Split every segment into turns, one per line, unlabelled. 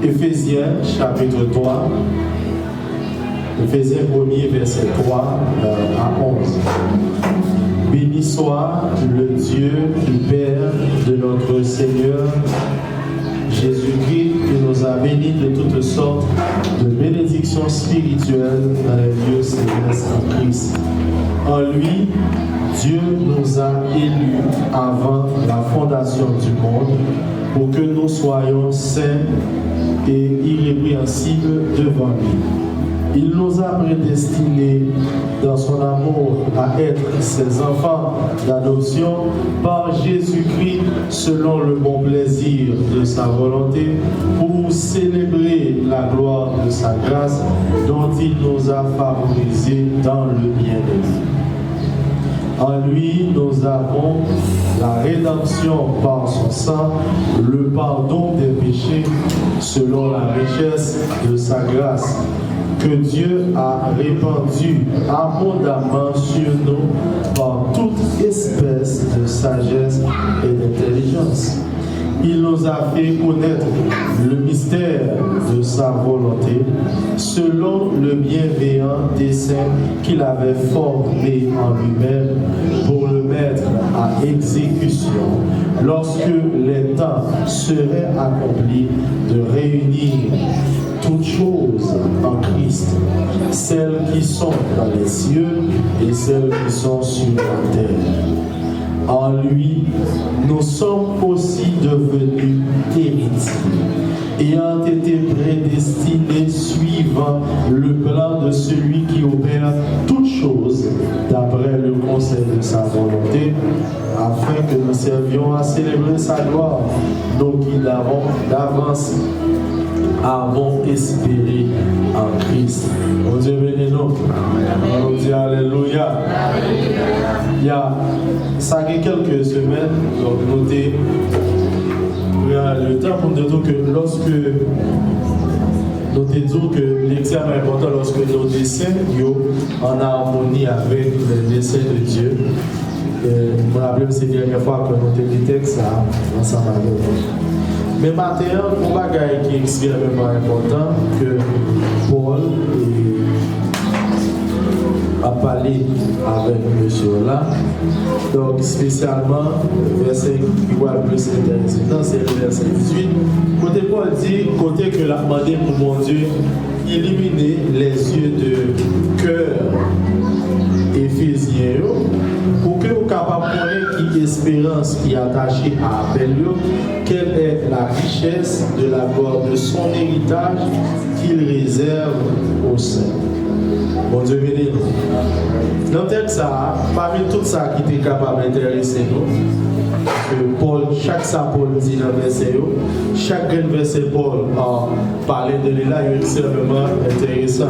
Éphésiens chapitre 3, Éphésiens 1er verset 3 à 11. Béni soit le Dieu et Père de notre Seigneur Jésus-Christ qui nous a bénis de toutes sortes de bénédictions spirituelles dans les lieux célestes en Christ. En lui, Dieu nous a élus avant la fondation du monde pour que nous soyons saints et irrépréhensibles devant lui. Il nous a prédestinés dans son amour à être ses enfants d'adoption par Jésus-Christ selon le bon plaisir de sa volonté pour célébrer la gloire de sa grâce dont il nous a favorisés dans le bien-être. En lui, nous avons la rédemption par son sang, le pardon des péchés selon la richesse de sa grâce que Dieu a répandu abondamment sur nous par toute espèce de sagesse et d'intelligence. Il nous a fait connaître le mystère de sa volonté selon le bienveillant dessein qu'il avait formé en lui-même pour le mettre à exécution lorsque les temps seraient accomplis de réunir toutes choses en Christ, celles qui sont dans les cieux et celles qui sont sur la terre. En lui, nous sommes aussi devenus héritiers, ayant été prédestinés suivant le plan de celui qui opère toutes choses d'après le conseil de sa volonté, afin que nous servions à célébrer sa gloire, nous qui d'avance avons espéré en Christ. Mon Dieu bénis-nous. On dit Alléluia. Il y a ça fait quelques semaines, donc notez le temps pour nous dire que lorsque nous disons que l'examen est important lorsque nos dessins sont en harmonie avec les dessins de Dieu. Je me rappelle c'est la dernière fois que nous avons dit texte ensemble avec nous. Mais maintenant, un bagage qui est extrêmement important que Paul a parlé avec monsieur là. Donc, spécialement, le verset qui va le plus intéressant, c'est le verset 18. Côté Paul dit, côté que l'a demandé pour mon Dieu, illuminer les yeux de cœur éphésiens pour que vous capable de connaître qui espérance qui est attachée à appel, quelle est la richesse de la gloire de son héritage qu'il réserve aux saints. Bon Dieu béni. Dans tel ça, parmi tout ça qui était capable d'intéresser nous, que Paul, chaque ça Paul dit dans le verset, chaque verset Paul a parlé de lui là, il est extrêmement intéressant.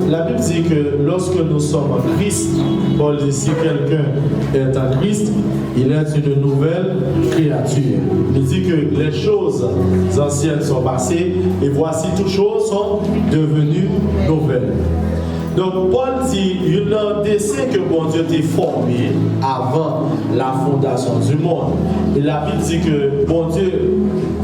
La Bible dit que lorsque nous sommes en Christ, Paul dit si quelqu'un est en Christ, il est une nouvelle créature. Il dit que les choses anciennes sont passées et voici toutes choses sont devenues nouvelles. Donc Paul dit, il y a un dessein que bon Dieu t'a formé avant la fondation du monde. Et la Bible dit que bon Dieu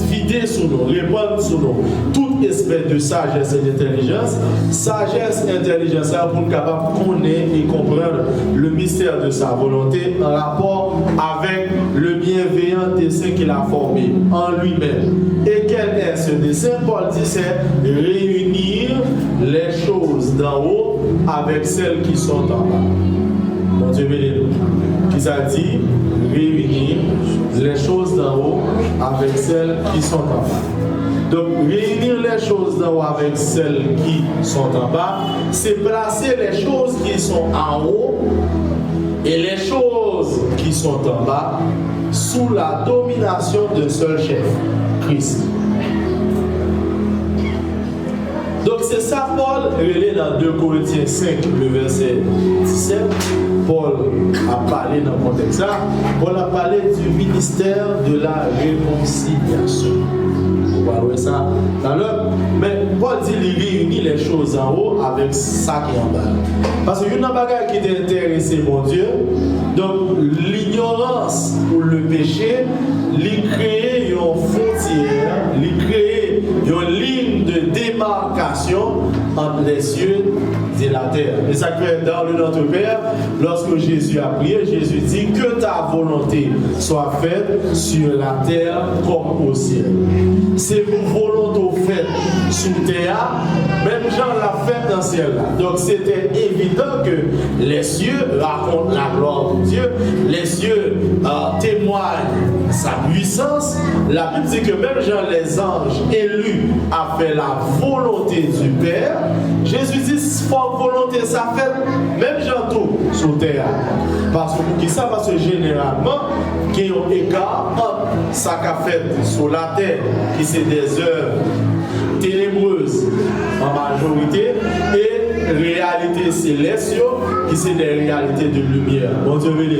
vider sur nous, répandre sur nous toute espèce de sagesse et d'intelligence. Sagesse et intelligence, c'est pour nous capables de connaître et comprendre le mystère de sa volonté en rapport avec le bienveillant dessein qu'il a formé en lui-même. Et quel est ce dessein? Paul dit c'est réunir les choses d'en haut avec celles qui sont en bas. Mon Dieu béni-nous. Qui ça dit réunir les choses d'en haut avec celles qui sont en bas. Donc réunir les choses d'en haut avec celles qui sont en bas, c'est placer les choses qui sont en haut et les choses qui sont en bas sous la domination d'un seul chef, Christ. Donc c'est ça Paul relève dans 2 Corinthiens 5, le verset 17. Paul a parlé dans le contexte là. Paul a parlé du ministère de la réconciliation. Vous voyez ça dans l'heure. Mais Paul dit il réunit les choses en haut avec ça qui est en bas. Parce qu'il y a une bagarre qui est intéressée, mon Dieu. Donc l'ignorance ou le péché, il crée une frontière, il crée une ligne de démarcation entre les cieux et la terre. Et ça fait dans le Notre Père, lorsque Jésus a prié, Jésus dit que ta volonté soit faite sur la terre comme au ciel. C'est vos volontés faites sur terre, même Jean l'a fait dans le ciel là. Donc c'était évident que les cieux racontent la gloire de Dieu, les cieux témoignent sa puissance. La Bible dit que même Jean, les anges élus, a fait la volonté du Père. Jésus dit, faut volonté ça fait, même Jean tout sur terre. Parce que pour qui ça? Parce que généralement, il y a un écart entre ça qu'a fait sur la terre, qui c'est des œuvres ténébreuses en majorité, et réalité céleste, qui c'est des réalités de lumière. Bon Dieu béni.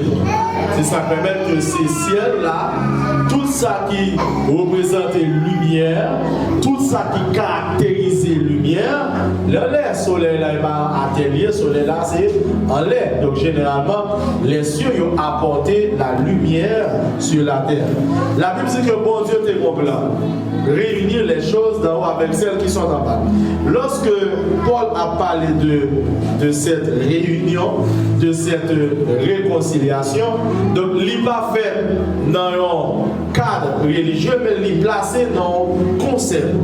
C'est ça qui permet que ces ciels-là, tout ça qui représente lumière, tout ça qui caractérise lumière, l'air, soleil là, il va atelier, soleil là, c'est en l'air. Donc généralement, les cieux ont apporté la lumière sur la terre. La Bible dit que bon Dieu était bon plan. Réunir les choses d'en haut avec celles qui sont en bas. Lorsque Paul a parlé de cette réunion, de cette réconciliation, donc il n'est pas fait dans un cadre religieux, mais il est placé dans un concept.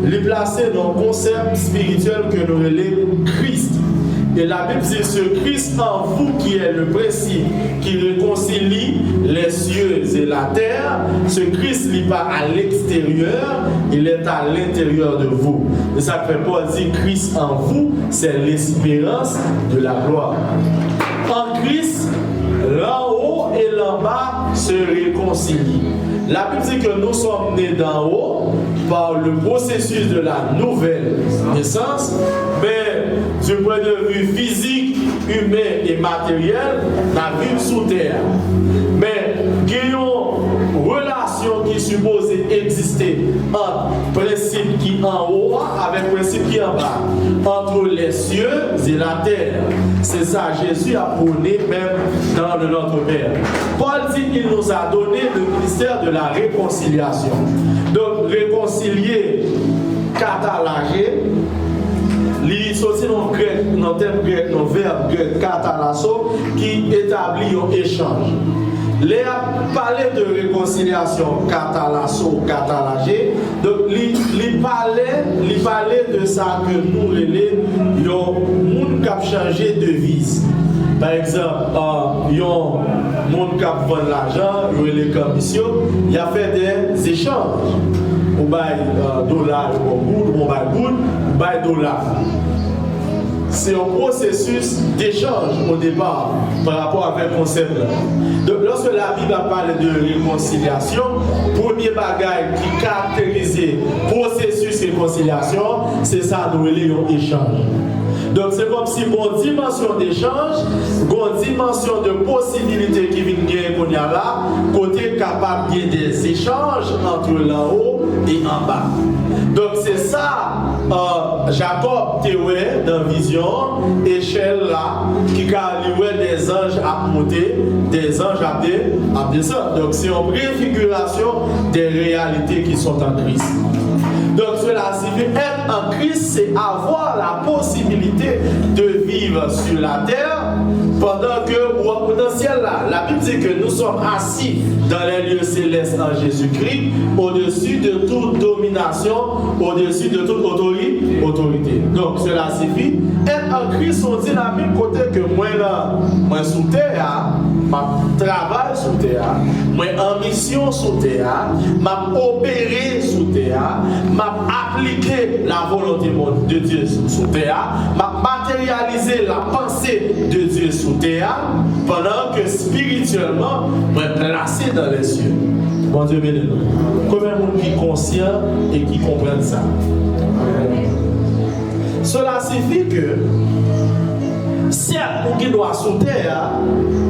Il est placé dans un concept spirituel que nous appelons Christ. Et la Bible dit ce Christ en vous qui est le principe qui réconcilie les cieux et la terre, ce Christ n'est pas à l'extérieur, il est à l'intérieur de vous. Et ça fait Paul dit Christ en vous, c'est l'espérance de la gloire. En Christ, l'en haut et l'en bas se réconcilient. La Bible dit que nous sommes nés d'en haut par le processus de la nouvelle naissance, mais du point de vue physique, humain et matériel, la vie sous terre. Mais il y a une relation qui est supposée exister entre principe qui est en haut avec principe qui est en bas, entre les cieux et la terre. C'est ça, Jésus a prôné même dans le Notre Père. Paul dit qu'il nous a donné le ministère de la réconciliation. Donc, réconcilier, catalager, il sorti dans le terme grec, dans le verbe grec catalasso, qui établit un échange. Les a parlé de réconciliation, catalasso, catalager. Donc, il parlait de ça que nous, les gens qui ont changé de devise. Par exemple, il y a un monde qui vend l'argent, il y a les commissions, il a fait des échanges. On bail dollar, on bail dollar. C'est un processus d'échange au départ par rapport avec le concept là. Donc lorsque la Bible a parlé de réconciliation, premier bagage qui caractérise le processus de réconciliation, c'est ça nous relions échange. Donc c'est comme si une dimension d'échange, une dimension de possibilité qui vient gagner qu'on y a là, côté capable de des échanges entre l'en haut et en bas. Donc c'est ça, Jacob théoué dans vision, échelle là, qui a des anges à monter, des anges à descendre. Donc c'est une préfiguration des réalités qui sont en Christ. Donc cela signifie être en Christ, c'est avoir la possibilité de vivre sur la terre pendant que au potentiel là, la Bible dit que nous sommes assis dans les lieux célestes en Jésus-Christ, au-dessus de toute domination, au-dessus de toute autorité. Donc cela signifie être en Christ, on dit la même côté que moi là, moi sous terre, je travaille sous terre, moi en mission sous terre, je opéré sous terre, appliquer la volonté de Dieu sous terre, matérialiser la pensée de Dieu sous terre, pendant que spirituellement, on est placé dans les cieux. Bon Dieu béni nous. Combien de monde qui est conscient et qui comprennent ça? Cela signifie que certes, on doit sous terre,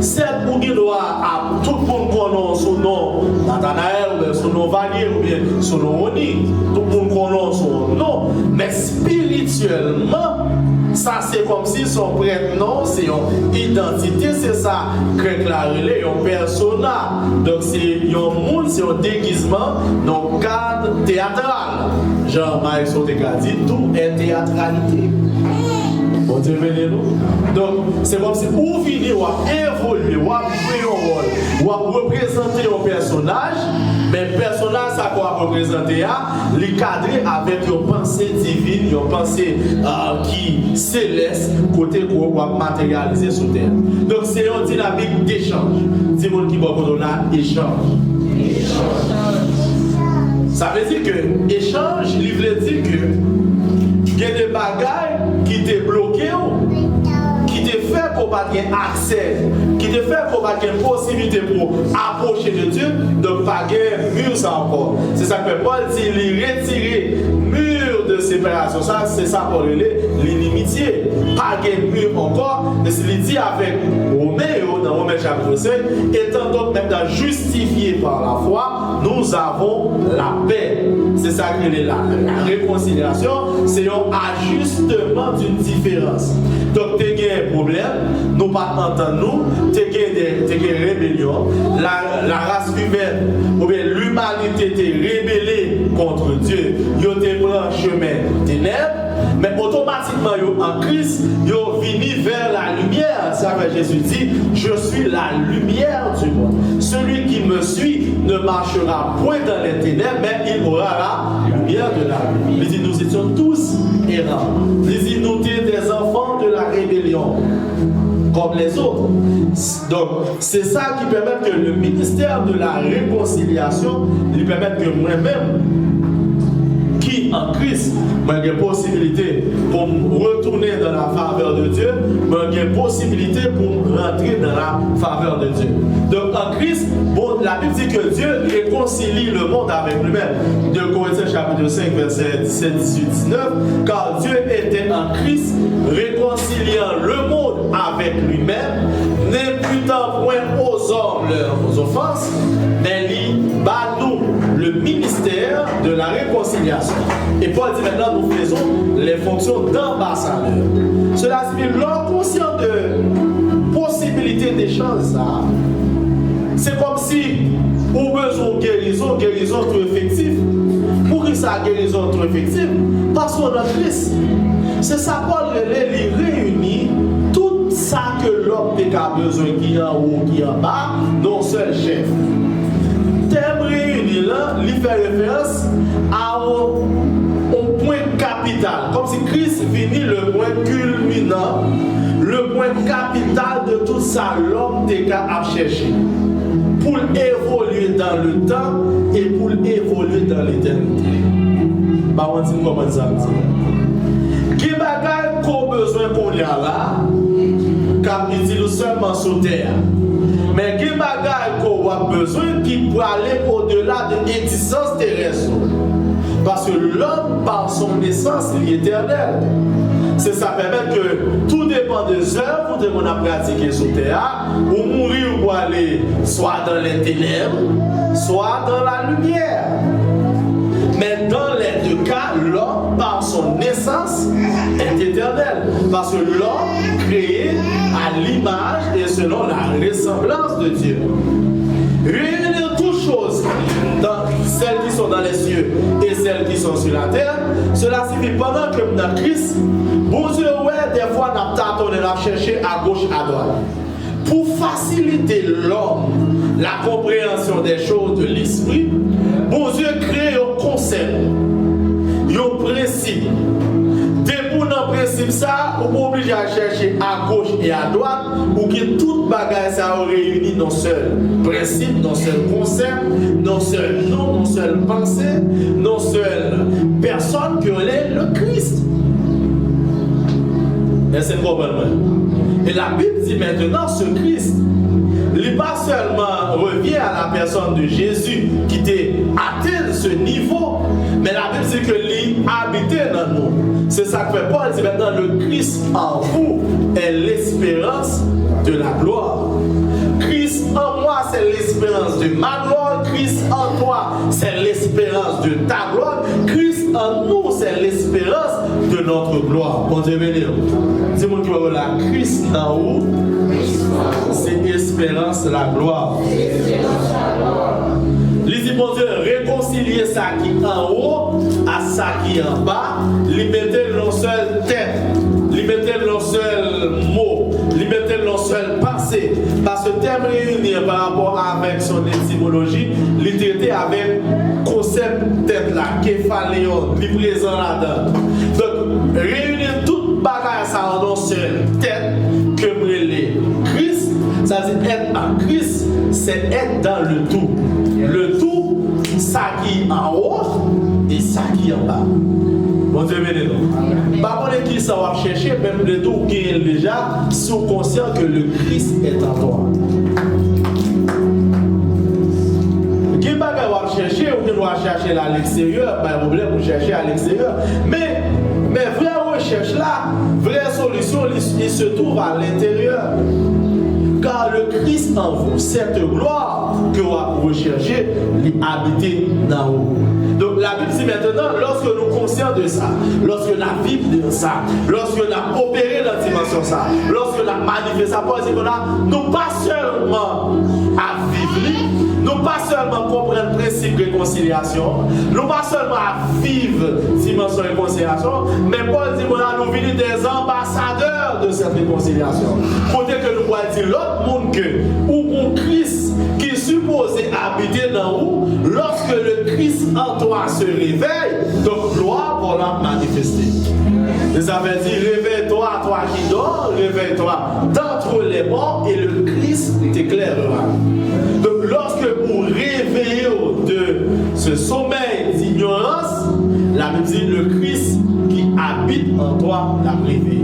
certes, on doit à tout le monde connaît son nom, Nathanaël, ou bien son nom Valier, ou bien son nom Oni, tout le monde connaît son nom, mais spirituellement, ça c'est comme si son prénom, c'est une identité, c'est ça, que la relais, un persona. Donc c'est un monde, c'est un déguisement dans le cadre théâtral. Jean-Marc Sotéka dit, tout est théâtralité. Vous devenez nous. Donc c'est comme si vous venez, vous évoluer, vous jouer un rôle, vous représenter un personnage, mais le personnage, ça va représenter, les cadrer avec une pensée divine, une pensée qui céleste, côté pour matérialiser sur terre. Donc c'est une dynamique d'échange. C'est mon qui va donner échange. Ça veut dire que échange, il veut dire que il y a des bagailles qui te bloqué, qui te fait pour pas avoir accès, qui te fait pour pas avoir possibilité pour approcher de Dieu, donc pas avoir mur ça encore. C'est ça que Paul dit, il retirer mur de séparation. Ça, c'est ça pour l'inimitié. Pas avoir mur encore, mais il dit avec Romain, dans Romain chapitre 5, étant donc maintenant justifié par la foi, nous avons la paix. C'est ça que la réconciliation, c'est un ajustement d'une différence. Donc, tu as un problème, nous pas entendre nous, tu as une rébellion, la race humaine, ou bien l'humanité t'est rébellée contre Dieu, ils ont pris un chemin ténèbres, mais automatiquement, en Christ, ils ont venu vers la lumière. C'est ça que Jésus dit, je suis la lumière du monde. Celui qui me suit ne marchera point dans les ténèbres, mais il aura la lumière de la vie. Il dit, nous étions tous errants. Il dit, nous étions des enfants de la rébellion, comme les autres. Donc, c'est ça qui permet que le ministère de la réconciliation lui permette que moi-même, qui en Christ, j'ai une possibilité pour retourner dans la faveur de Dieu, j'ai une possibilité pour rentrer dans la faveur de Dieu. Donc en Christ, bon, la Bible dit que Dieu réconcilie le monde avec lui-même. De Corinthiens chapitre 5, verset 17, 18, 19, car Dieu était en Christ, réconciliant le monde avec lui-même, n'imputant point aux hommes leurs offenses, mais il bat nous le ministère de la réconciliation. Et Paul dit maintenant nous faisons les fonctions d'ambassadeurs. Cela signifie l'homme conscient de possibilité d'échange. C'est comme si on besoin de guérison trop effective. Pour que ça guérison trop effective, parce qu'on a Christ. C'est ça Paul les réunit tout ça que l'homme a besoin qui est en haut, qui est en bas, non seul chef. Thème réuni là, il fait référence à un point capital, comme si Christ finit le point culminant, le point capital de tout ça l'homme a cherché pour évoluer dans le temps et pour évoluer dans l'éternité. Bah on dit comment ça dit. Qui bagaille qu'on besoin qu'on y a là, car il dit nous seulement sur terre. Mais qui bagaille qu'on a besoin qui peut aller au-delà de l'existence terrestre. Parce que l'homme, par son essence, il est éternel. C'est ça permet que tout dépend des œuvres que l'on a pratiquées sur terre, ou mourir ou aller soit dans les ténèbres, soit dans la lumière. Mais dans les deux cas, l'homme, par son essence, est éternel. Parce que l'homme créé à l'image et selon la ressemblance de Dieu. Réunir toutes choses, dans celles qui sont dans les cieux et celles qui sont sur la terre, cela signifie pendant que dans Christ, bon Dieu, ouais, des fois, on a tâtonné, on a cherché à gauche, à droite. Pour faciliter l'homme, la compréhension des choses de l'esprit, bon Dieu crée un concept, un principe. Dès pour un principe ça, on est obligé à chercher à gauche et à droite pour que toute bagaille ça réuni dans un seul principe, dans un seul concept, dans un seul nom, dans une seule pensée, dans une seule personne que est le Christ. Et c'est probablement. Et la Bible dit maintenant ce Christ, il n'est pas seulement revient à la personne de Jésus qui était atteint ce niveau, mais la Bible dit que lui habitait dans nous. C'est ça que fait Paul dit maintenant, le Christ en vous est l'espérance de la gloire. Christ en moi, c'est l'espérance de ma gloire. Christ en toi, c'est l'espérance de ta gloire. Christ en nous, c'est l'espérance de notre gloire. Bon Dieu béni. Dis-moi qui va là. Christ en vous, c'est l'espérance de la gloire. Lisez bon Dieu, réconcilier ça qui est en haut à ça qui est en bas, lui mettez l'un seul tête, lui mettez l'un seul mot, lui mettez l'un seul pensée. Parce que thème réuni par rapport avec son étymologie, il traité avec concept tête là, képhaléon, lui présent là-dedans. Donc, réunir toute bagaille ça en un seul tête que brûler Christ, ça veut dire être en Christ, c'est être dans le tout. Le tout, ça qui est en haut et ça qui est en bas. Bon Dieu béni nous. Par contre, qui ça va chercher, même le tout qui est déjà sous conscient que le Christ est en toi. Qui va chercher ou qui doit chercher à l'extérieur, pas de problème pour chercher à l'extérieur. Mais vraie recherche là, vraie solution, il se trouve à l'intérieur. Car le Christ en vous, cette gloire que vous recherchez, l'habiter dans vous. Donc la Bible dit maintenant, lorsque nous sommes conscients de ça, lorsque nous vivons de ça, lorsque nous avons opéré dans la dimension de ça, lorsque nous avons manifesté ça, nous pas seulement à vivre, nous pas seulement comprendre le principe de réconciliation, nous pas seulement à vivre dimension de réconciliation, mais Paul dit nous venons des ambassadeurs de cette réconciliation. Côté que nous voyons dire l'autre monde que, ou mon Christ qui est supposé habiter dans vous, lorsque le Christ en toi se réveille, donc gloire pour la manifester. Ils avaient dit, réveille-toi, toi qui dors, réveille-toi d'entre les morts et le Christ t'éclairera. Donc lorsque vous réveillez de ce sommeil d'ignorance, la Bible dit, le Christ qui habite en toi l'a réveillé.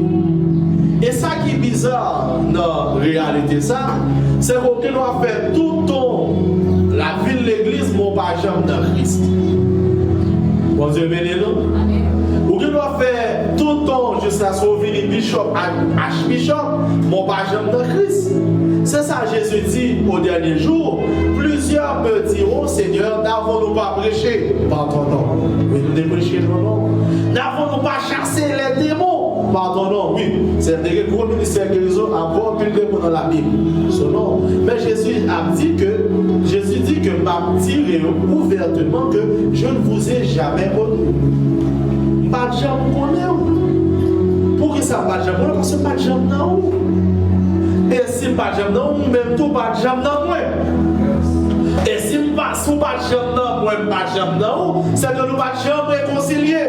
Et ça qui est bizarre dans la réalité, c'est qu'on doit faire tout ton, la vie de l'église, mon pajam dans Christ. Bon Dieu béni nous. Ou qui doit faire tout ton, jusqu'à ce qu'on vienne bishop, archbishop, mon pajam dans Christ. C'est ça Jésus dit au dernier jour. Plusieurs me diront, Seigneur, n'avons-nous pas prêché par ton nom? Oui, nous avons prêché ton nom. N'avons-nous pas chassé les démons? Pardon, oui, c'est un gros ministère guérison à voir plus de dans la Bible. Son nom. Mais Jésus dit que m'a tiré ouvertement que je ne vous ai jamais connu. Pas de jambe connaît. Pour que ça pas de jambe connaît? Parce que pas de jambe dans où? Et si pas de jambe dans où, même tout pas de jambe dans moi. Et si pas de jambe dans moi, pas de jambe dans où, c'est que nous pas de jambe réconcilier.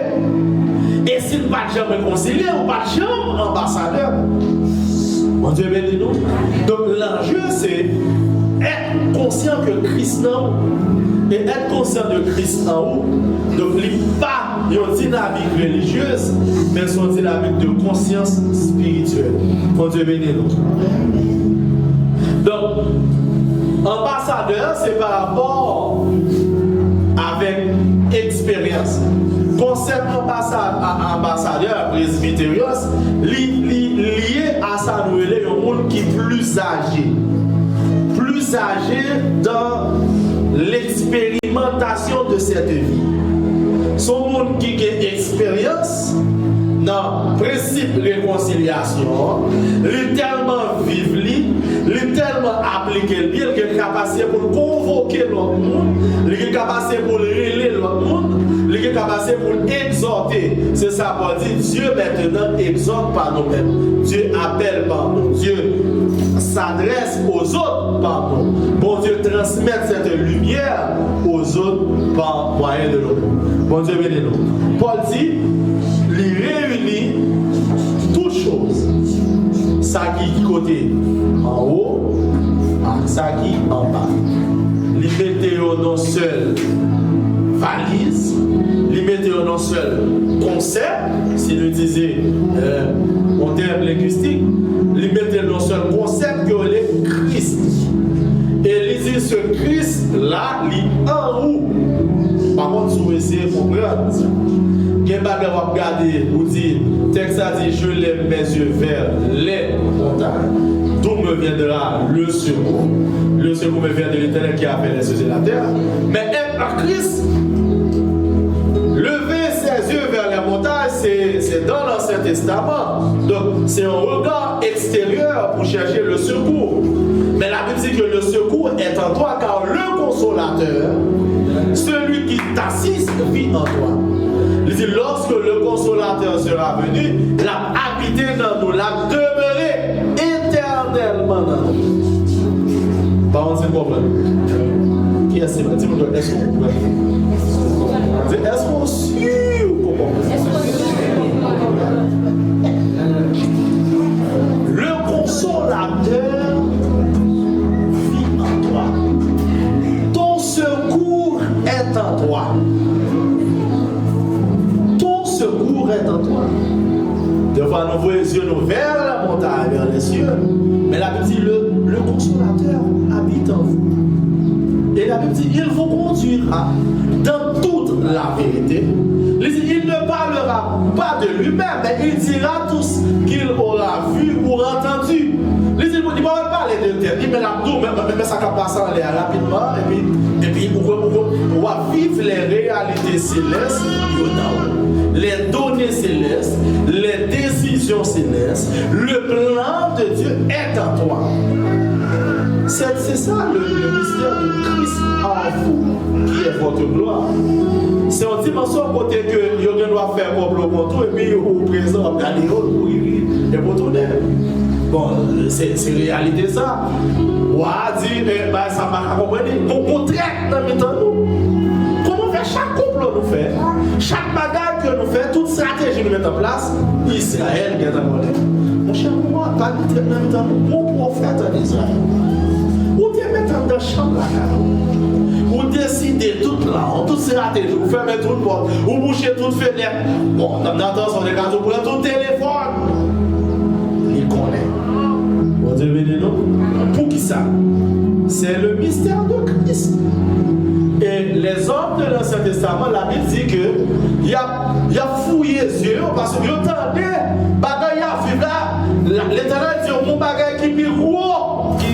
Et si nous pas de jambe réconcilier, ou pas de jambe ambassadeur. Mon Dieu béni nous. Donc l'enjeu c'est être conscient que Christ en vous. Et être conscient de Christ en vous. Donc il n'y a pas une dynamique religieuse, mais une dynamique de conscience spirituelle. Mon Dieu béni nous. Donc, ambassadeur, c'est par rapport avec expérience. Concept ambassadeur presbytérios lié à sa nouvelle un monde qui est plus âgé dans l'expérimentation de cette vie. Son monde qui a expérience dans le principe de réconciliation, il tellement vivre, il tellement appliquer, il a capacité pour convoquer l'autre monde, il a capacité pour relayer l'autre monde, il a capacité pour exhorter. C'est ça pour dire Dieu maintenant exhorte par nous-mêmes. Dieu appelle par nous. Dieu s'adresse aux autres par nous. Bon Dieu transmet cette lumière aux autres par moyen de nous. Bon Dieu béni nous. Paul dit, il réunit toutes choses. Ça qui côté en haut, ça qui en bas. Il mettait non seul valise, il mettait non seul concept, si nous disait en termes linguistiques, il mettait non seul concept que le Christ. Et il dit ce Christ là, il en haut. Par contre, si vous essayez de comprendre, il y a bagages va regarder, vous dites, texte a dit, je lève mes yeux vers les montagnes, d'où me viendra le secours. Le secours me vient de l'Éternel qui a fait les cieux et la terre. Mais être en Christ, lever ses yeux vers les montagnes, c'est dans l'Ancien Testament. Donc, c'est un regard extérieur pour chercher le secours. Mais la Bible dit que le secours est en toi, car le consolateur, celui qui t'assiste, vit en toi. Il dit, lorsque le consolateur sera venu, l'a habité dans nous, l'a demeuré éternellement dans nous. Par contre, c'est quoi? Qui est-ce que dis-moi, est-ce qu'on peut? Est-ce qu'on suit ou comment? Le consolateur vit en toi. Ton secours est en toi. Ton secours est en toi. Des fois, nous voyons les yeux vers la montagne, vers les cieux. Mais la Bible dit, le consolateur habite en vous. Et la Bible dit, il vous conduira dans toute la vérité. Il ne parlera pas de lui-même, mais il dira tout ce qu'il aura vu ou entendu. Il ne va pas parler de terre. Il met la tour, mais ça va passer en l'air rapidement. Et puis on va vivre les réalités célestes, les données célestes, les décisions célestes. Le plan de Dieu est en toi. C'est ça le mystère de Christ en vous, qui est votre gloire. C'est une dimension côté que vous doit faire complot pour tout, et puis vous présent, regardez pour y et pour tourner. Bon, c'est réalité ça. On va dire, ça m'a compris. On traite dans le temps nous. Comment faire chaque complot nous fait, chaque bagage que nous fait, toute stratégie nous met en place, Israël qui est en monnaie. Mon cher, moi, pas de traite dans le temps nous, mon prophète en Israël. Ou te mettre dans la chambre là, ou décider toute là, toute stratégie, ou fermer toute porte, ou boucher toute fenêtre. Bon, dans l'attention des cas, vous prenez tout téléphone. Il connaît. Bon Dieu béni nous. Pour qui ça? C'est le mystère de Christ. Et les hommes de l'Ancien Testament, la Bible dit que il a fouillé les yeux parce que entendez, bagay a vivre là, l'Éternel dit mon bagay qui est gros, qui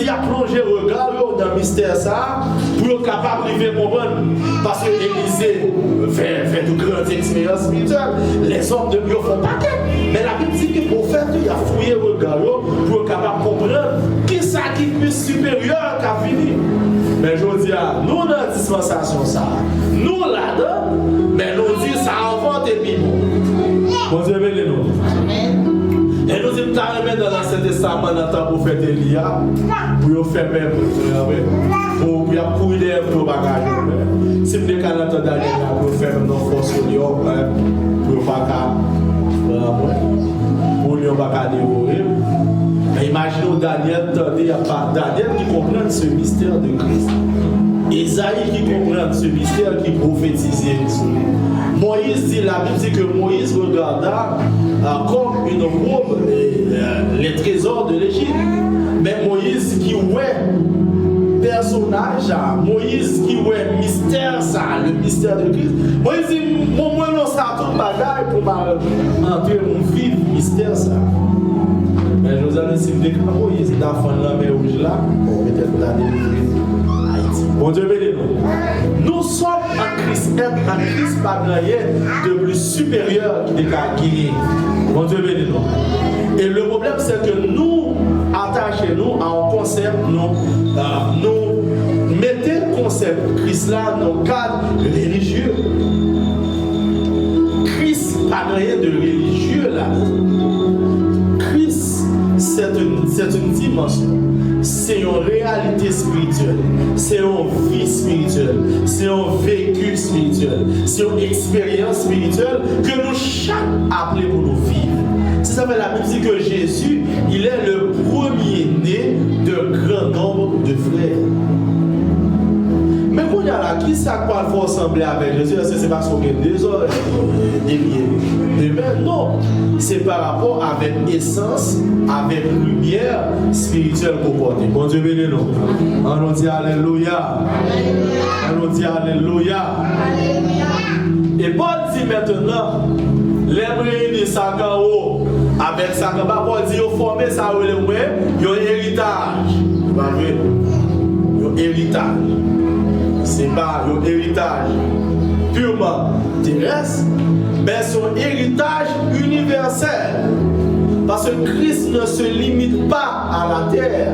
il a plongé regard dans le mystère ça pour être capable de vivre comprendre parce que Élisée fait de grandes expériences spirituelles. Les hommes de Dieu font pas qu'elle. Mais la Bible dit que le prophète il a fouillé regard pour être capable de comprendre qui ça qui est plus supérieur qu'à venir. Mais je dis à nous dans la dispensation ça, nous là-dedans, mais nous disons ça avant et puis bon Dieu béni nous. Et nous disons que dans l'Ancien Testament, dans le temps pour faire Elia, pour faire même, pour courir pour bagages. Si vous avez un temps d'aller pour faire nos forces au lion, pour ne pas dévorer. Mais imaginez Daniel, il n'y a pas Daniel qui comprend ce mystère de Christ. Isaïe qui comprend ce mystère qui prophétisait sur lui. Moïse dit, la Bible dit que Moïse regarda comme une robe les trésors de l'Égypte. Mais Moïse qui ouais personnage, Moïse qui ouais mystère ça, le mystère de Christ. Moïse dit, moi non ça tout bagaille pour entrer mon vivre mystère ça. Mais je vous annonce que Moïse n'a pas fait la mer rouge là, on peut-être la délivrer. Bon Dieu béni nous. Nous sommes en Christ. Être en Christ pas rien de plus supérieur qui est. Bon Dieu béni nous. Et le problème c'est que nous attachons nous à un concept, nous mettons le concept Christ là dans le cadre religieux. Christ pas rien de religieux là. Christ c'est une dimension. C'est une réalité spirituelle, c'est une vie spirituelle, c'est un vécu spirituel, c'est une expérience spirituelle que nous chaque appelés pour nous vivre. C'est ça que la Bible dit que Jésus, il est le premier-né de grand nombre de frères. Mais quand il y a là, qui ça quoi il faut ressembler avec Jésus? C'est parce qu'on est des oreilles, des mains? Non. C'est par rapport avec essence, avec lumière spirituelle qu'on porte. Bon Dieu béni nous. On dit Alléluia. On dit Alléluia. Et Paul dit maintenant, les réunis ça en haut, avec ça en bas, Paul dit, ils ont formé ça, ils ont un héritage. Pas vrai? Ils ont un héritage. C'est pas un héritage purement terrestre, mais son héritage universel. Parce que Christ ne se limite pas à la terre.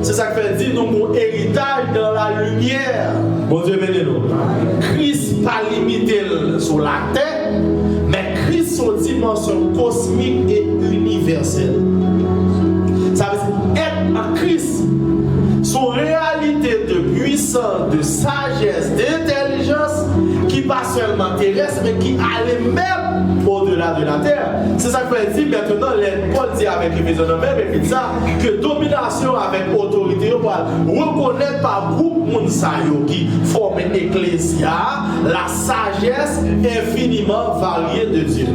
C'est ça que fait dire donc mon héritage dans la lumière. Bon Dieu bénis-nous. Christ pas limité sur la terre, mais Christ son dimension cosmique et universelle. Ça veut dire être en Christ, son réalité de puissance, de sagesse, d'intelligence, qui pas seulement terrestre, mais qui allait même au-delà de la terre. C'est ça que veut dire maintenant, Paul dit avec Éphésiens même, et ça, que domination avec autorité, on va reconnaître par groupe Mounsayo qui forme une ecclésia, la sagesse infiniment variée de Dieu.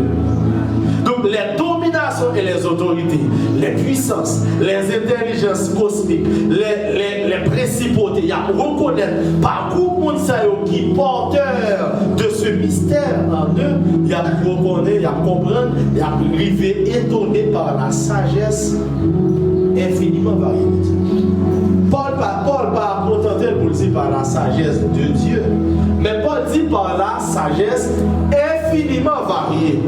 Donc les dominations et les autorités, les puissances, les intelligences cosmiques, les principautés, il y a reconnaître par groupe Mounsayo qui porteur de ce mystère en eux, il y a reconnaître, il y a comprendre, il y a arrivé étonné par la sagesse infiniment variée de Dieu. Paul pas contenté pour dire par la sagesse de Dieu, mais Paul dit par la sagesse infiniment variée.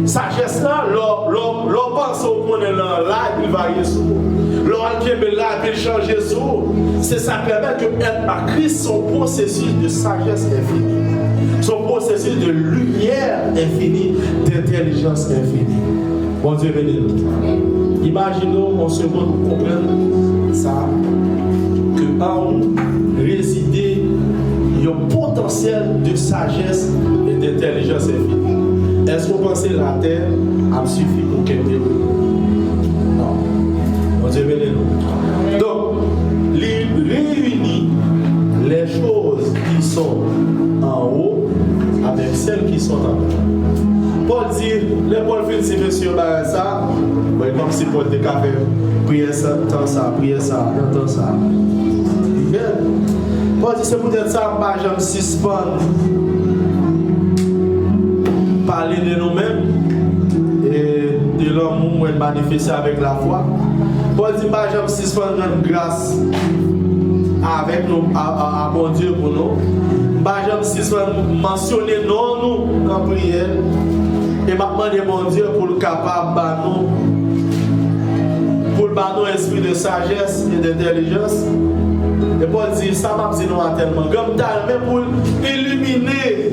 Sagesse là, l'on pense au point de là, il varie sur. L'on qui est là, il change sur. C'est ça qui permet que être à Christ, son processus de sagesse infinie, son processus de lumière infinie, d'intelligence infinie. Bon Dieu béni. Imaginons en seconde pour comprendre ça, que en haut résidait un potentiel de sagesse et d'intelligence infinie. Est-ce que vous pensez que la terre a suffi pour qu'elle ait? Non. Bon Dieu béni nous. Donc, il réunit les choses qui sont en haut avec celles qui sont en bas. Paul dit, les Paul fait si monsieur ça, comme si Paul était café, prier ça, tant ça, prier ça, tant ça. Paul dit, c'est peut-être ça, je me suspends. Parler de nous-mêmes et de l'amour manifesté avec la foi. Paul dit, je me suspends notre grâce avec nous, à bon Dieu pour nous. Je me suspends mentionner nous dans la prière. Et maintenant, mon Dieu pour le capable pour le esprit de sagesse et d'intelligence. Et Paul dit, ça m'a dit non tellement. Comme ça, mais pour illuminer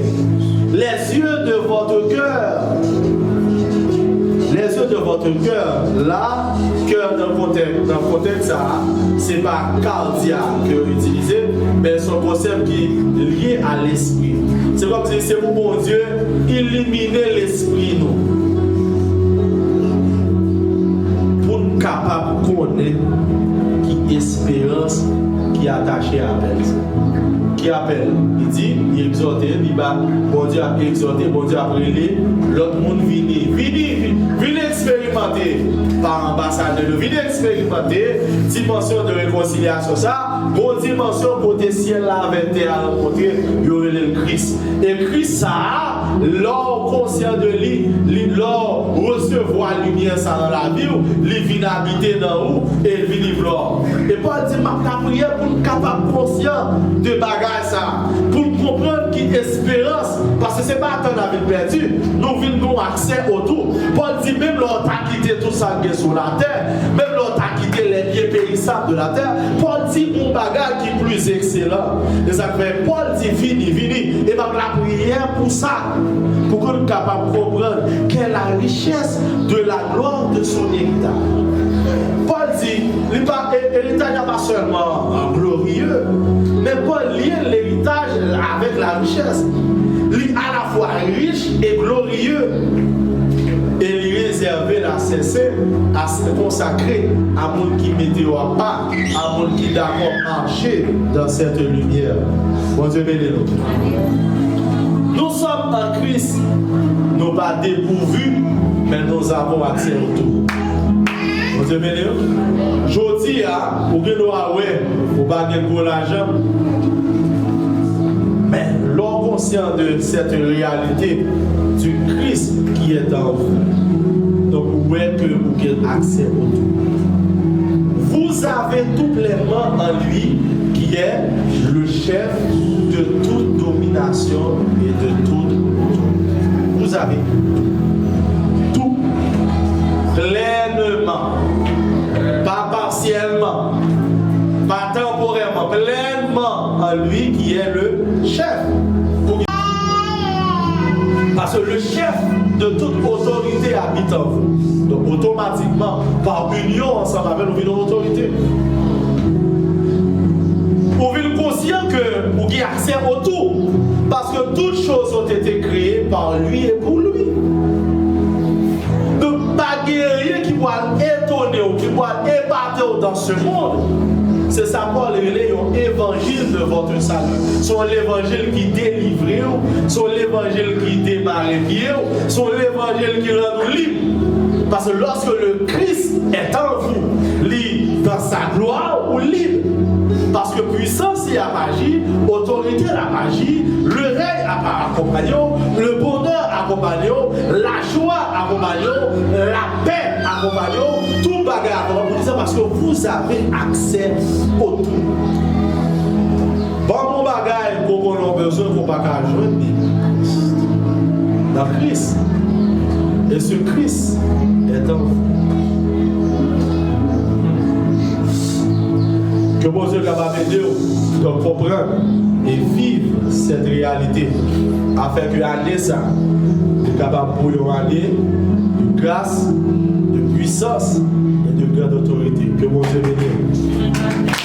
les yeux de votre cœur. Les yeux de votre cœur. Là, cœur dans le contexte, ça, c'est pas cardiaque que vous utilisez, mais c'est un concept qui est lié à l'esprit. C'est comme si c'est pour mon Dieu illuminer l'esprit, nous. Pour nous capables de connaître qui espérance qui est attachée à elle. Qui appelle, il dit, il exhorte, il va, bon Dieu a exhorté, bon Dieu a brûlé, l'autre monde venez expérimenter par ambassadeur, venez expérimenter dimension de réconciliation, ça, bonne dimension côté ciel là avec terre à rencontrer, il y aurait le Christ. Et Christ, ça, l'or conscient de lui, l'or recevoir la lumière ça dans la vie, il vient habiter dans où, et il vient vivre. Et Paul dit, ma prière pour être capable conscient de bagages. Ça, pour comprendre qui espérance, parce que ce n'est pas attendre la vie perdue, nous venons accès au tout. Paul dit même l'autre a quitté tout ça qui est sur la terre, même l'autre a quitté les biens périssables de la terre. Paul dit mon bagage qui est plus excellent. Et ça fait Paul dit vini. Et donc la prière pour ça, pour qu'on soit capable de comprendre quelle est la richesse de la gloire de son héritage. Paul dit, l'héritage n'est pas seulement glorieux, mais Paul lie l'héritage avec la richesse. Il est à la fois riche et glorieux. Et il est réservé à cesser, à se consacrer à monde qui mettait au pas, à monde qui d'accord marcher dans cette lumière. Bon Dieu bénis-nous. Nous sommes en Christ, nous pas dépourvus, mais nous avons accès au tout. Bon Dieu bénis-nous. Je dis, vous pouvez nous avoir, vous pas gagner pour l'argent. Mais l'on conscient de cette réalité du Christ qui est en vous. Donc, où est que vous avez accès au tout? Vous avez tout pleinement en lui qui est le chef de toute domination et de toute autorité. Vous avez tout pleinement, pas partiellement, pas temporairement, pleinement en lui qui est le chef. Parce que le chef de toute autorité habite en vous. Donc automatiquement, par union ensemble avec nous, une autorité. Vous êtes conscient que vous avez accès au tout. Parce que toutes choses ont été créées par lui et pour lui. Donc pas rien qui va étonner ou qui va épater dans ce monde. C'est ça, Paul, il est un évangile de votre salut. C'est l'évangile qui délivre, c'est l'évangile qui démarre, c'est l'évangile qui rend nous libres. Parce que lorsque le Christ est en vous, libre dans sa gloire ou libre. Parce que puissance et la magie, autorité la magie, le règne accompagnant, le bonheur accompagnant, la joie accompagnant, la paix accompagnant, tout bagarre accompagnant, parce que vous avez accès au tout. Bon, mon bagage qu'on a besoin qu'on pas qu'à joindre dans Christ. Et ce Christ est en vous. Que mon Dieu capable d'aider de comprendre et vivre cette réalité afin que l'année ça est capable pour une année de grâce, de puissance et de grande autorité. Que mon Dieu bénisse.